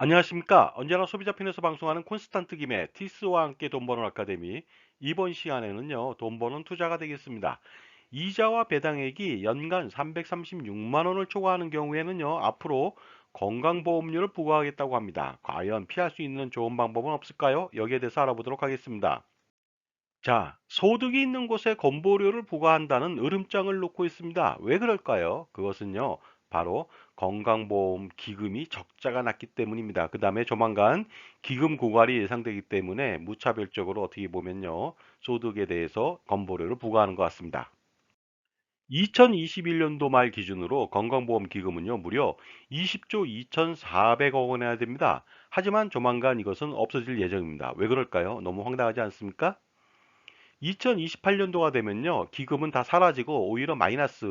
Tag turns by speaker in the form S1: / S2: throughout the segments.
S1: 안녕하십니까. 언제나 소비자 편에서 방송하는 콘스탄트 김의 티스와 함께 돈 버는 아카데미. 이번 시간에는요, 돈 버는 투자가 되겠습니다. 이자와 배당액이 연간 336만 원을 초과하는 경우에는요, 앞으로 건강보험료를 부과하겠다고 합니다. 과연 피할 수 있는 좋은 방법은 없을까요? 여기에 대해서 알아보도록 하겠습니다. 자, 소득이 있는 곳에 건보료를 부과한다는 으름장을 놓고 있습니다. 왜 그럴까요? 그것은요, 바로 건강보험 기금이 적자가 났기 때문입니다. 그 다음에 조만간 기금 고갈이 예상되기 때문에 무차별적으로 어떻게 보면요, 소득에 대해서 건보료를 부과하는 것 같습니다. 2021년도 말 기준으로 건강보험 기금은요, 무려 20조 2,400억 원이나 됩니다. 하지만 조만간 이것은 없어질 예정입니다. 왜 그럴까요? 너무 황당하지 않습니까? 2028년도가 되면요, 기금은 다 사라지고 오히려 마이너스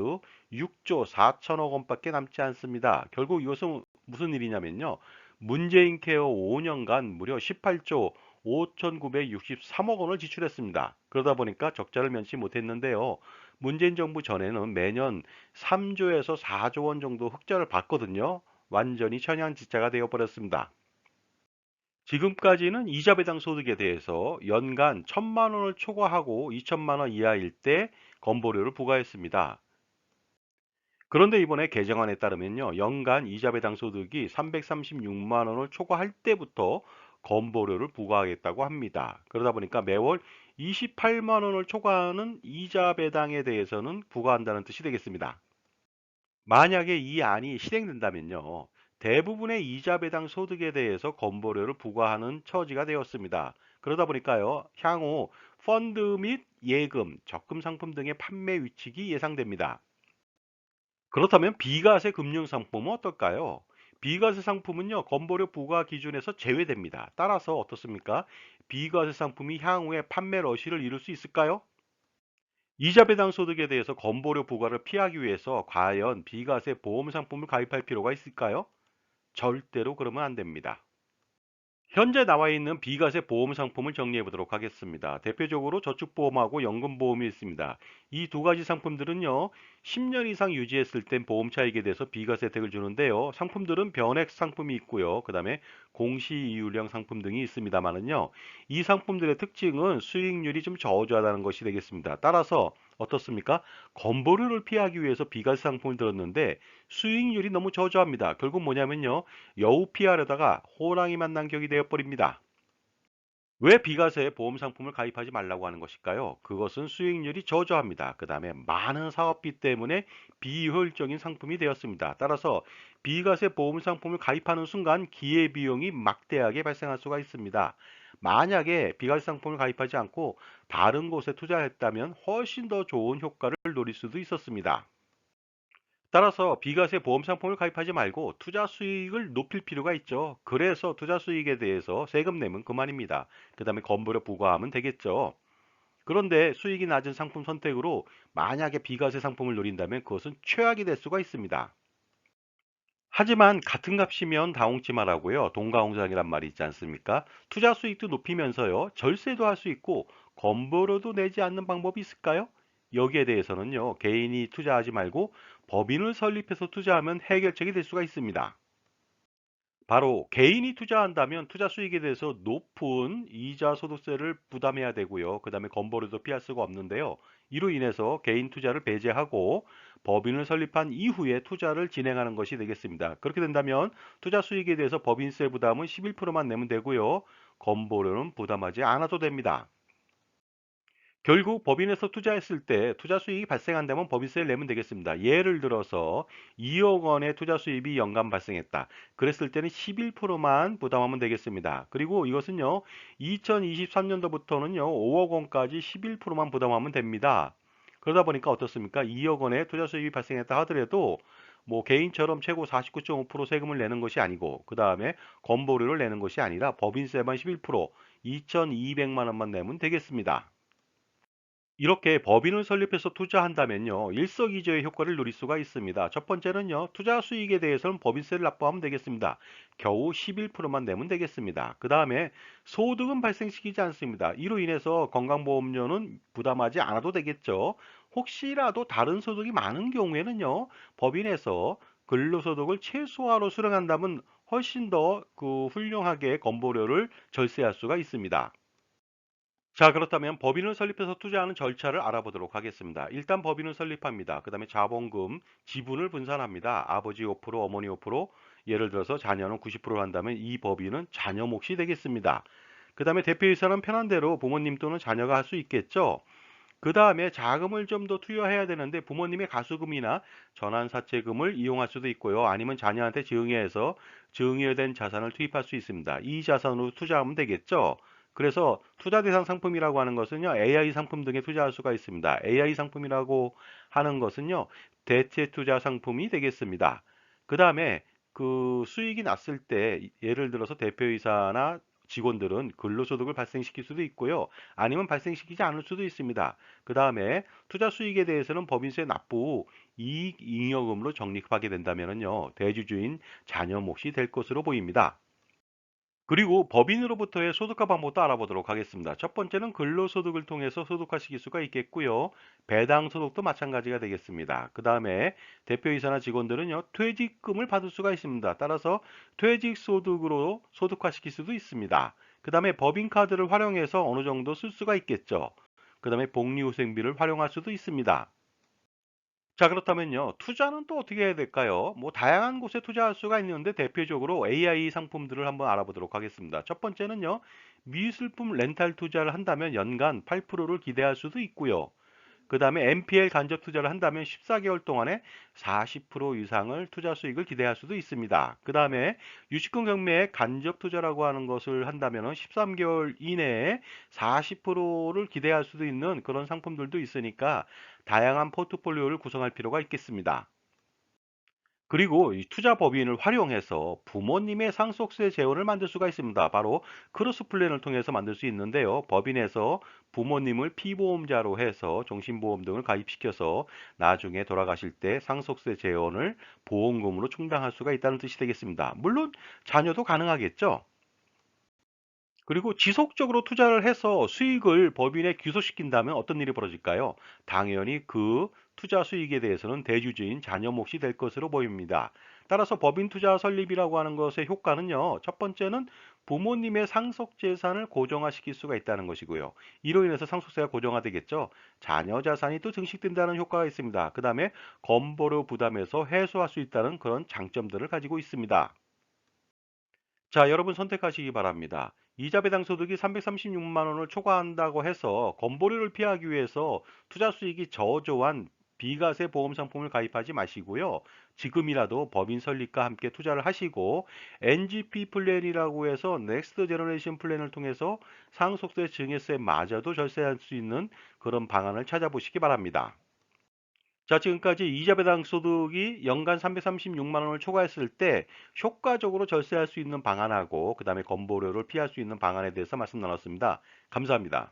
S1: 6조 4천억 원밖에 남지 않습니다. 결국 이것은 무슨 일이냐면요, 문재인 케어 5년간 무려 18조 5,963억 원을 지출했습니다. 그러다 보니까 적자를 면치 못했는데요. 문재인 정부 전에는 매년 3조에서 4조 원 정도 흑자를 봤거든요. 완전히 천양지차가 되어버렸습니다. 지금까지는 이자 배당 소득에 대해서 연간 1,000만 원을 초과하고 2천만 원 이하일 때 건보료를 부과했습니다. 그런데 이번에 개정안에 따르면요, 연간 이자 배당 소득이 336만 원을 초과할 때부터 건보료를 부과하겠다고 합니다. 그러다 보니까 매월 28만 원을 초과하는 이자 배당에 대해서는 부과한다는 뜻이 되겠습니다. 만약에 이 안이 실행된다면요, 대부분의 이자 배당 소득에 대해서 건보료를 부과하는 처지가 되었습니다. 그러다 보니까요, 향후 펀드 및 예금, 적금 상품 등의 판매 위축이 예상됩니다. 그렇다면 비과세 금융 상품은 어떨까요? 비과세 상품은요, 건보료 부과 기준에서 제외됩니다. 따라서 어떻습니까? 비과세 상품이 향후에 판매 러시를 이룰 수 있을까요? 이자 배당 소득에 대해서 건보료 부과를 피하기 위해서 과연 비과세 보험 상품을 가입할 필요가 있을까요? 절대로 그러면 안 됩니다. 현재 나와 있는 비과세 보험 상품을 정리해 보도록 하겠습니다. 대표적으로 저축보험하고 연금보험이 있습니다. 이 두 가지 상품들은요, 10년 이상 유지했을 땐 보험 차익에 대해서 비과세 혜택을 주는데요. 상품들은 변액 상품이 있고요. 그 다음에 공시이율형 상품 등이 있습니다만은요. 이 상품들의 특징은 수익률이 좀 저조하다는 것이 되겠습니다. 따라서 어떻습니까? 건보료를 피하기 위해서 비과세 상품을 들었는데 수익률이 너무 저조합니다. 결국 뭐냐면요, 여우 피하려다가 호랑이 만난 격이 되어버립니다. 왜 비과세 보험 상품을 가입하지 말라고 하는 것일까요? 그것은 수익률이 저조합니다. 그 다음에 많은 사업비 때문에 비효율적인 상품이 되었습니다. 따라서 비과세 보험 상품을 가입하는 순간 기회비용이 막대하게 발생할 수가 있습니다. 만약에 비과세 상품을 가입하지 않고 다른 곳에 투자했다면 훨씬 더 좋은 효과를 노릴 수도 있었습니다. 따라서 비과세 보험 상품을 가입하지 말고 투자 수익을 높일 필요가 있죠. 그래서 투자 수익에 대해서 세금 내면 그만입니다. 그 다음에 건보료 부과하면 되겠죠. 그런데 수익이 낮은 상품 선택으로 만약에 비과세 상품을 노린다면 그것은 최악이 될 수가 있습니다. 하지만 같은 값이면 다홍치 말하고요. 동가홍상이란 말이 있지 않습니까? 투자 수익도 높이면서요. 절세도 할 수 있고 건보료도 내지 않는 방법이 있을까요? 여기에 대해서는요. 개인이 투자하지 말고 법인을 설립해서 투자하면 해결책이 될 수가 있습니다. 바로 개인이 투자한다면 투자 수익에 대해서 높은 이자 소득세를 부담해야 되고요. 그 다음에 건보료도 피할 수가 없는데요. 이로 인해서 개인 투자를 배제하고 법인을 설립한 이후에 투자를 진행하는 것이 되겠습니다. 그렇게 된다면 투자 수익에 대해서 법인세 부담은 11%만 내면 되고요. 건보료는 부담하지 않아도 됩니다. 결국 법인에서 투자했을 때 투자 수익이 발생한다면 법인세를 내면 되겠습니다. 예를 들어서 2억 원의 투자 수입이 연간 발생했다. 그랬을 때는 11%만 부담하면 되겠습니다. 그리고 이것은요, 2023년도부터는요, 5억 원까지 11%만 부담하면 됩니다. 그러다 보니까 어떻습니까? 2억 원의 투자 수입이 발생했다 하더라도 뭐 개인처럼 최고 49.5% 세금을 내는 것이 아니고 그 다음에 건보료를 내는 것이 아니라 법인세만 11%, 2,200만 원만 내면 되겠습니다. 이렇게 법인을 설립해서 투자한다면요, 일석이조의 효과를 누릴 수가 있습니다. 첫 번째는요, 투자 수익에 대해서는 법인세를 납부하면 되겠습니다. 겨우 11%만 내면 되겠습니다. 그 다음에 소득은 발생시키지 않습니다. 이로 인해서 건강보험료는 부담하지 않아도 되겠죠. 혹시라도 다른 소득이 많은 경우에는요, 법인에서 근로소득을 최소화로 수령한다면 훨씬 더 훌륭하게 건보료를 절세할 수가 있습니다. 자, 그렇다면 법인을 설립해서 투자하는 절차를 알아보도록 하겠습니다. 일단 법인을 설립합니다. 그 다음에 자본금, 지분을 분산합니다. 아버지 5%, 어머니 5%, 예를 들어서 자녀는 90%를 한다면 이 법인은 자녀 몫이 되겠습니다. 그 다음에 대표이사는 편한 대로 부모님 또는 자녀가 할 수 있겠죠. 그 다음에 자금을 좀 더 투여해야 되는데 부모님의 가수금이나 전환사채금을 이용할 수도 있고요. 아니면 자녀한테 증여된 자산을 투입할 수 있습니다. 이 자산으로 투자하면 되겠죠. 그래서 투자 대상 상품이라고 하는 것은요, AI 상품 등에 투자할 수가 있습니다. AI 상품이라고 하는 것은요, 대체 투자 상품이 되겠습니다. 그 다음에 수익이 났을 때 예를 들어서 대표이사나 직원들은 근로소득을 발생시킬 수도 있고요. 아니면 발생시키지 않을 수도 있습니다. 그 다음에 투자 수익에 대해서는 법인세 납부 이익 잉여금으로 적립하게 된다면요, 대주주인 자녀 몫이 될 것으로 보입니다. 그리고 법인으로부터의 소득화 방법도 알아보도록 하겠습니다. 첫 번째는 근로소득을 통해서 소득화시킬 수가 있겠고요. 배당소득도 마찬가지가 되겠습니다. 그 다음에 대표이사나 직원들은요, 퇴직금을 받을 수가 있습니다. 따라서 퇴직소득으로 소득화시킬 수도 있습니다. 그 다음에 법인카드를 활용해서 어느 정도 쓸 수가 있겠죠. 그 다음에 복리후생비를 활용할 수도 있습니다. 자, 그렇다면요. 투자는 또 어떻게 해야 될까요? 뭐 다양한 곳에 투자할 수가 있는데 대표적으로 AI 상품들을 한번 알아보도록 하겠습니다. 첫 번째는요. 미술품 렌탈 투자를 한다면 연간 8%를 기대할 수도 있고요. 그 다음에 NPL 간접 투자를 한다면 14개월 동안에 40% 이상을 투자 수익을 기대할 수도 있습니다. 그 다음에 유치권 경매에 간접 투자라고 하는 것을 한다면 13개월 이내에 40%를 기대할 수도 있는 그런 상품들도 있으니까 다양한 포트폴리오를 구성할 필요가 있겠습니다. 그리고 이 투자 법인을 활용해서 부모님의 상속세 재원을 만들 수가 있습니다. 바로 크로스 플랜을 통해서 만들 수 있는데요. 법인에서 부모님을 피보험자로 해서 종신보험 등을 가입시켜서 나중에 돌아가실 때 상속세 재원을 보험금으로 충당할 수가 있다는 뜻이 되겠습니다. 물론 자녀도 가능하겠죠. 그리고 지속적으로 투자를 해서 수익을 법인에 귀속시킨다면 어떤 일이 벌어질까요? 당연히 그 투자 수익에 대해서는 대주주인 자녀 몫이 될 것으로 보입니다. 따라서 법인 투자 설립이라고 하는 것의 효과는요, 첫 번째는 부모님의 상속 재산을 고정화시킬 수가 있다는 것이고요. 이로 인해서 상속세가 고정화되겠죠. 자녀 자산이 또 증식된다는 효과가 있습니다. 그 다음에 건보료 부담에서 해소할 수 있다는 그런 장점들을 가지고 있습니다. 자, 여러분 선택하시기 바랍니다. 이자 배당 소득이 336만 원을 초과한다고 해서 건보료를 피하기 위해서 투자 수익이 저조한 비과세 보험 상품을 가입하지 마시고요. 지금이라도 법인 설립과 함께 투자를 하시고 NGP 플랜이라고 해서 넥스트 제너레이션 플랜을 통해서 상속세 증여세마저도 절세할 수 있는 그런 방안을 찾아보시기 바랍니다. 자, 지금까지 이자 배당 소득이 연간 336만 원을 초과했을 때 효과적으로 절세할 수 있는 방안하고 그다음에 건보료를 피할 수 있는 방안에 대해서 말씀 나눴습니다. 감사합니다.